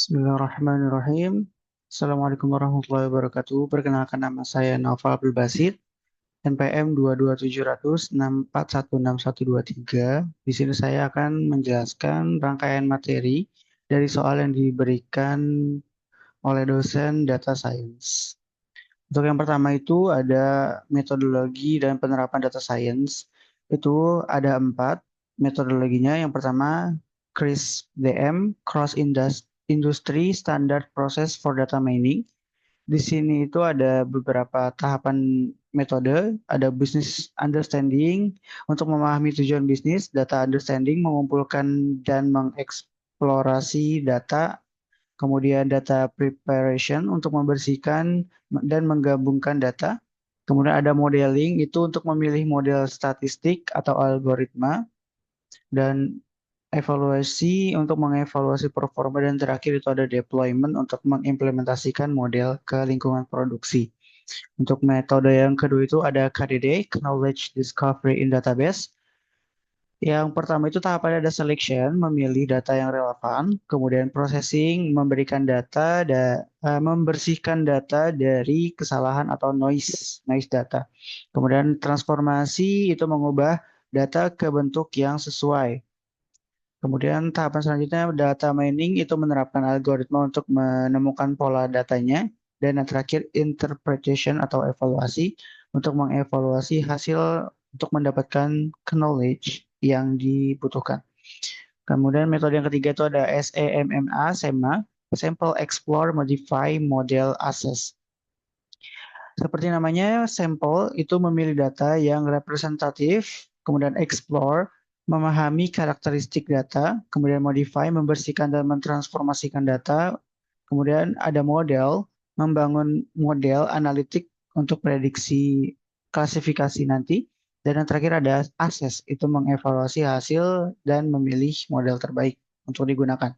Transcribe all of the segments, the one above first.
Bismillahirrahmanirrahim. Assalamualaikum warahmatullahi wabarakatuh. Perkenalkan nama saya Naufal Abdul Basit, NPM 2270064161123. Di sini saya akan menjelaskan rangkaian materi dari soal yang diberikan oleh dosen data science. Untuk yang pertama itu ada metodologi dan penerapan data science. Itu ada 4 metodologinya. Yang pertama CRISP-DM, Cross Industry Standard Process for Data Mining. Di sini itu ada beberapa tahapan metode, ada business understanding untuk memahami tujuan bisnis, data understanding mengumpulkan dan mengeksplorasi data, kemudian data preparation untuk membersihkan dan menggabungkan data. Kemudian ada modeling itu untuk memilih model statistik atau algoritma, dan evaluasi untuk mengevaluasi performa, dan terakhir itu ada deployment untuk mengimplementasikan model ke lingkungan produksi. Untuk metode yang kedua itu ada KDD, Knowledge Discovery in Database. Yang pertama itu tahapannya ada selection, memilih data yang relevan, kemudian processing, memberikan data, membersihkan data dari kesalahan atau noise data. Kemudian transformasi itu mengubah data ke bentuk yang sesuai. Kemudian tahapan selanjutnya data mining itu menerapkan algoritma untuk menemukan pola datanya. Dan yang terakhir interpretation atau evaluasi untuk mengevaluasi hasil untuk mendapatkan knowledge yang dibutuhkan. Kemudian metode yang ketiga itu ada SEMMA, Sample Explore Modify Model Assess. Seperti namanya, sampel itu memilih data yang representatif, kemudian explore, memahami karakteristik data, kemudian modify, membersihkan dan mentransformasikan data, kemudian ada model, membangun model analitik untuk prediksi klasifikasi nanti, dan yang terakhir ada assess, itu mengevaluasi hasil dan memilih model terbaik untuk digunakan.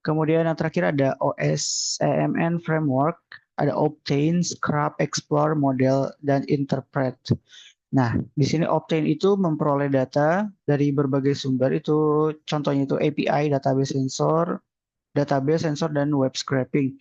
Kemudian yang terakhir ada OSEMN Framework, ada Obtain, Scrap, Explore, Model, dan Interpret. Nah, di sini Obtain itu memperoleh data dari berbagai sumber, itu contohnya itu API, database sensor, dan web scraping.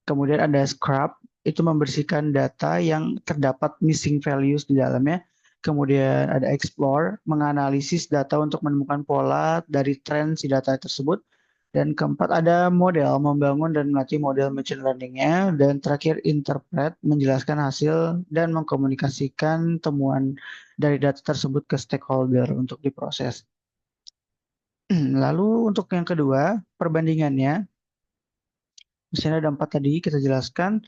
Kemudian ada Scrap, itu membersihkan data yang terdapat missing values di dalamnya. Kemudian ada Explore, menganalisis data untuk menemukan pola dari tren si data tersebut. Dan keempat ada model, membangun dan melatih model machine learning-nya. Dan terakhir interpret, menjelaskan hasil dan mengkomunikasikan temuan dari data tersebut ke stakeholder untuk diproses. Lalu untuk yang kedua, perbandingannya. Misalnya ada 4 tadi kita jelaskan.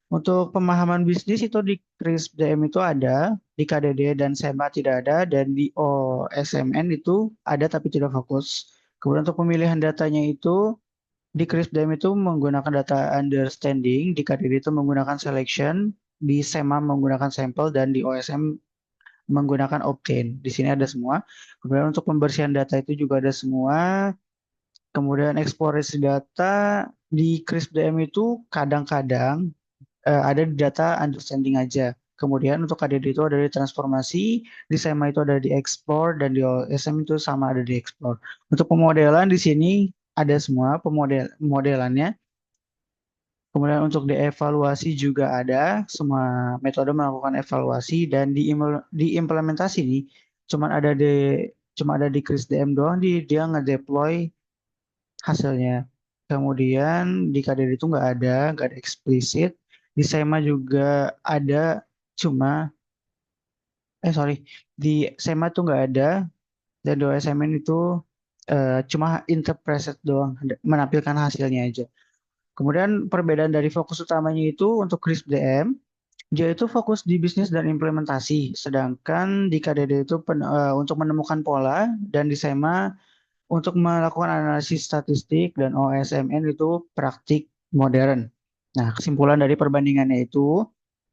Untuk pemahaman bisnis itu di CRISP-DM itu ada, di KDD dan SEMA tidak ada, dan di OSMN itu ada tapi tidak fokus. Kemudian untuk pemilihan datanya itu di CRISP-DM itu menggunakan data understanding, di KDD itu menggunakan selection, di SEMA menggunakan sampel, dan di OSM menggunakan obtain. Di sini ada semua. Kemudian untuk pembersihan data itu juga ada semua. Kemudian eksplorasi data di CRISP-DM itu kadang-kadang ada di data understanding aja. Kemudian untuk KDD itu ada di transformasi, di SEMA itu ada di explore, dan di OSM itu sama ada di explore. Untuk pemodelan di sini ada semua modelannya. Kemudian untuk dievaluasi juga ada, semua metode melakukan evaluasi, dan diimplementasi nih cuma ada di CRISP-DM doang, dia ngedeploy hasilnya. Kemudian di KDD itu nggak ada eksplisit. Di SEMA juga ada, cuma, sorry, di SEMA tuh nggak ada, dan di OSMN itu cuma interpreted doang, menampilkan hasilnya aja. Kemudian perbedaan dari fokus utamanya itu untuk CRISP-DM, dia itu fokus di bisnis dan implementasi, sedangkan di KDD itu untuk menemukan pola, dan di SEMA untuk melakukan analisis statistik, dan OSMN itu praktik modern. Nah, kesimpulan dari perbandingannya itu,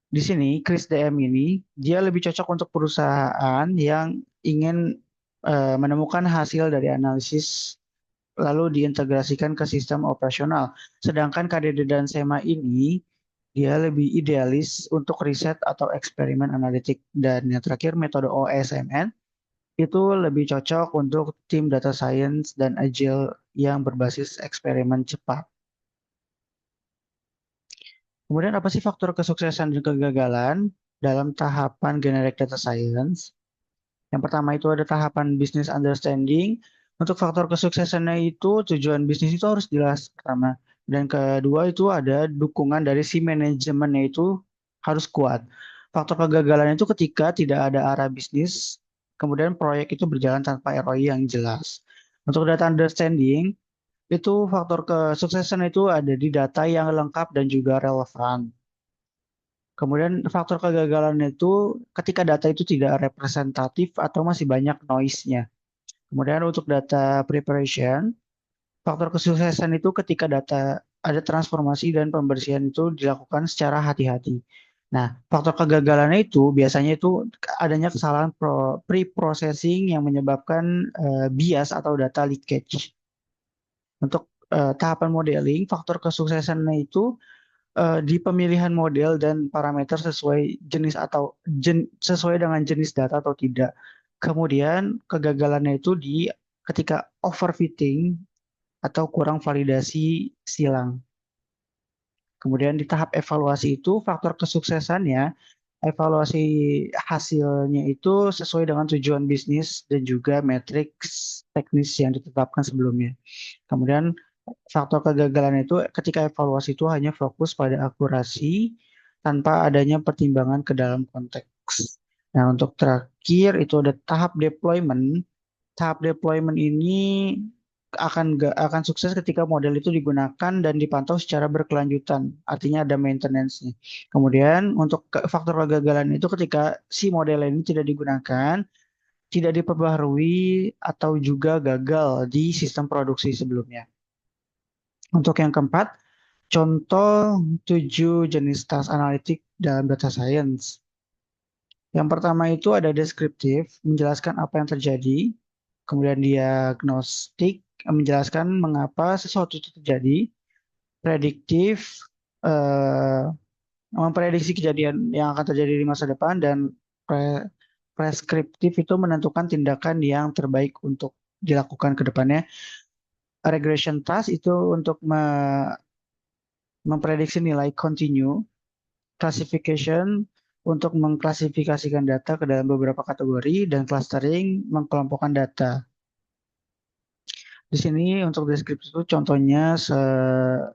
di sini Chris DM ini dia lebih cocok untuk perusahaan yang ingin menemukan hasil dari analisis lalu diintegrasikan ke sistem operasional. Sedangkan KDD dan SEMA ini dia lebih idealis untuk riset atau eksperimen analitik. Dan yang terakhir metode OSMN itu lebih cocok untuk tim data science dan agile yang berbasis eksperimen cepat. Kemudian apa sih faktor kesuksesan dan kegagalan dalam tahapan generic data science? Yang pertama itu ada tahapan business understanding. Untuk faktor kesuksesannya itu tujuan bisnis itu harus jelas pertama. Dan kedua itu ada dukungan dari si manajemennya itu harus kuat. Faktor kegagalan itu ketika tidak ada arah bisnis, kemudian proyek itu berjalan tanpa ROI yang jelas. Untuk data understanding, itu faktor kesuksesan itu ada di data yang lengkap dan juga relevan. Kemudian faktor kegagalan itu ketika data itu tidak representatif atau masih banyak noise-nya. Kemudian untuk data preparation, faktor kesuksesan itu ketika data ada transformasi dan pembersihan itu dilakukan secara hati-hati. Nah, faktor kegagalannya itu biasanya itu adanya kesalahan pre-processing yang menyebabkan bias atau data leakage. Untuk tahapan modeling, faktor kesuksesannya itu di pemilihan model dan parameter sesuai jenis atau sesuai dengan jenis data atau tidak. Kemudian kegagalannya itu di ketika overfitting atau kurang validasi silang. Kemudian di tahap evaluasi itu faktor kesuksesannya evaluasi hasilnya itu sesuai dengan tujuan bisnis dan juga matriks teknis yang ditetapkan sebelumnya. Kemudian faktor kegagalan itu ketika evaluasi itu hanya fokus pada akurasi tanpa adanya pertimbangan ke dalam konteks. Nah, untuk terakhir itu ada tahap deployment. Tahap deployment ini akan sukses ketika model itu digunakan dan dipantau secara berkelanjutan. Artinya ada maintenance-nya. Kemudian untuk faktor kegagalan itu ketika si model ini tidak digunakan, tidak diperbaharui atau juga gagal di sistem produksi sebelumnya. Untuk yang keempat, contoh 7 jenis task analitik dalam data science. Yang pertama itu ada deskriptif, menjelaskan apa yang terjadi. Kemudian diagnostik, menjelaskan mengapa sesuatu itu terjadi. Prediktif, eh, memprediksi kejadian yang akan terjadi di masa depan. Dan preskriptif itu menentukan tindakan yang terbaik untuk dilakukan ke depannya. Regression task itu untuk memprediksi nilai continue. Classification untuk mengklasifikasikan data ke dalam beberapa kategori, dan clustering mengkelompokkan data. Di sini untuk deskripsi itu contohnya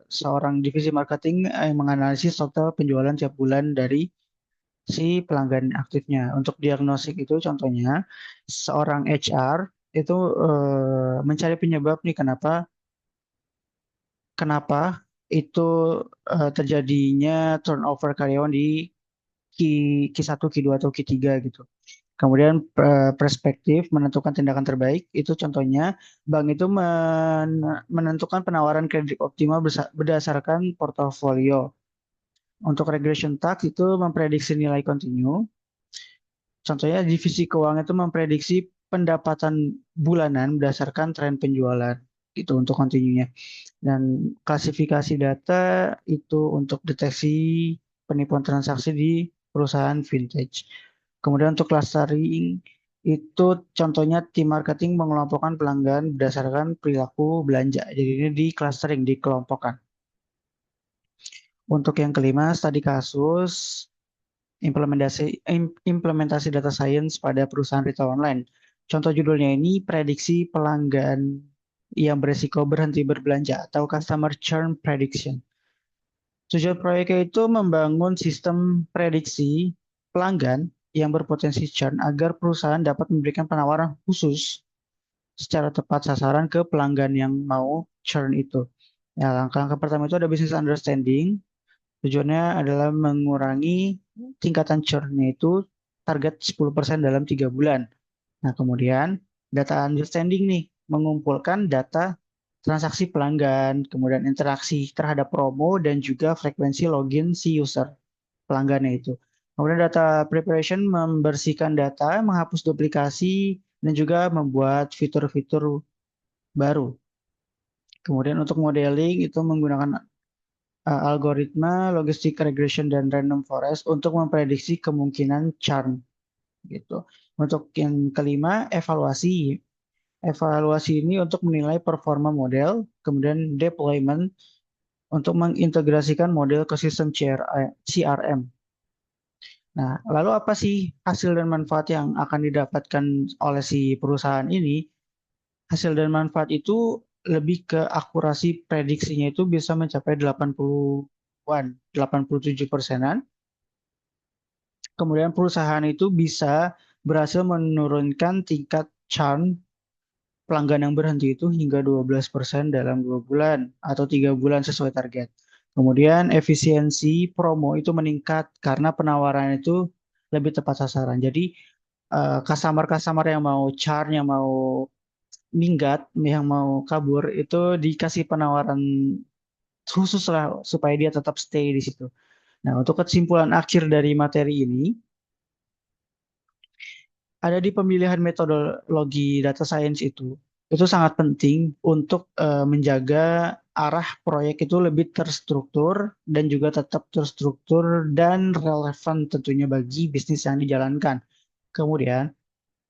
seorang divisi marketing yang menganalisis total penjualan tiap bulan dari si pelanggan aktifnya. Untuk diagnostik itu contohnya seorang HR itu mencari penyebab nih kenapa kenapa itu terjadinya turnover karyawan di Q, Q1, Q2 atau Q3 gitu. Kemudian perspektif menentukan tindakan terbaik itu contohnya bank itu menentukan penawaran kredit optimal berdasarkan portofolio. Untuk regression task itu memprediksi nilai kontinu. Contohnya divisi keuangan itu memprediksi pendapatan bulanan berdasarkan tren penjualan itu untuk kontinunya. Dan klasifikasi data itu untuk deteksi penipuan transaksi di perusahaan vintage. Kemudian untuk clustering itu contohnya tim marketing mengelompokkan pelanggan berdasarkan perilaku belanja. Jadi ini di clustering, dikelompokkan. Untuk yang kelima, studi kasus implementasi data science pada perusahaan retail online. Contoh judulnya ini prediksi pelanggan yang beresiko berhenti berbelanja atau customer churn prediction. Tujuan proyeknya itu membangun sistem prediksi pelanggan yang berpotensi churn agar perusahaan dapat memberikan penawaran khusus secara tepat sasaran ke pelanggan yang mau churn itu. Ya, langkah-langkah pertama itu ada business understanding. Tujuannya adalah mengurangi tingkatan churn-nya itu target 10% dalam 3 bulan. Nah, kemudian data understanding nih, mengumpulkan data transaksi pelanggan, kemudian interaksi terhadap promo, dan juga frekuensi login si user pelanggannya itu. Kemudian data preparation membersihkan data, menghapus duplikasi, dan juga membuat fitur-fitur baru. Kemudian untuk modeling itu menggunakan algoritma, logistic regression, dan random forest untuk memprediksi kemungkinan churn gitu. Untuk yang kelima, evaluasi. Evaluasi ini untuk menilai performa model, kemudian deployment untuk mengintegrasikan model ke sistem CRM. Nah, lalu apa sih hasil dan manfaat yang akan didapatkan oleh si perusahaan ini? Hasil dan manfaat itu lebih ke akurasi prediksinya itu bisa mencapai 80-an, 87%-an. Kemudian perusahaan itu bisa berhasil menurunkan tingkat churn pelanggan yang berhenti itu hingga 12% dalam 2 bulan atau 3 bulan sesuai target. Kemudian efisiensi promo itu meningkat karena penawaran itu lebih tepat sasaran. Jadi customer-customer yang mau churn, yang mau minggat, yang mau kabur itu dikasih penawaran khusus lah supaya dia tetap stay di situ. Nah, untuk kesimpulan akhir dari materi ini, ada di pemilihan metodologi data science itu sangat penting untuk menjaga arah proyek itu lebih terstruktur dan juga tetap terstruktur dan relevan tentunya bagi bisnis yang dijalankan. Kemudian,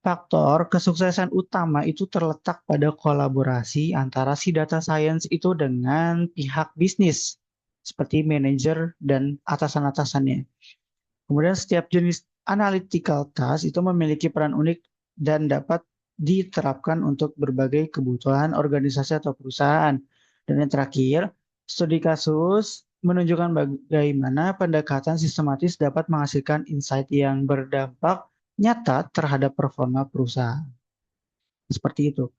faktor kesuksesan utama itu terletak pada kolaborasi antara si data science itu dengan pihak bisnis, seperti manajer dan atasan-atasannya. Kemudian setiap jenis analytical task itu memiliki peran unik dan dapat diterapkan untuk berbagai kebutuhan organisasi atau perusahaan. Dan yang terakhir, studi kasus menunjukkan bagaimana pendekatan sistematis dapat menghasilkan insight yang berdampak nyata terhadap performa perusahaan. Seperti itu.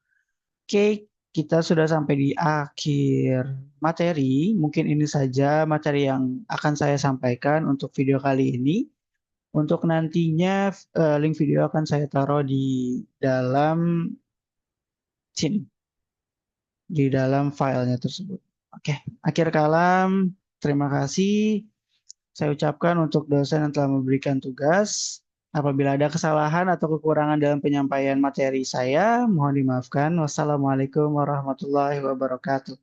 Oke, kita sudah sampai di akhir materi. Mungkin ini saja materi yang akan saya sampaikan untuk video kali ini. Untuk nantinya link video akan saya taruh di dalam sini, di dalam filenya tersebut. Oke, akhir kalam, terima kasih. Saya ucapkan untuk dosen yang telah memberikan tugas. Apabila ada kesalahan atau kekurangan dalam penyampaian materi saya, mohon dimaafkan. Wassalamualaikum warahmatullahi wabarakatuh.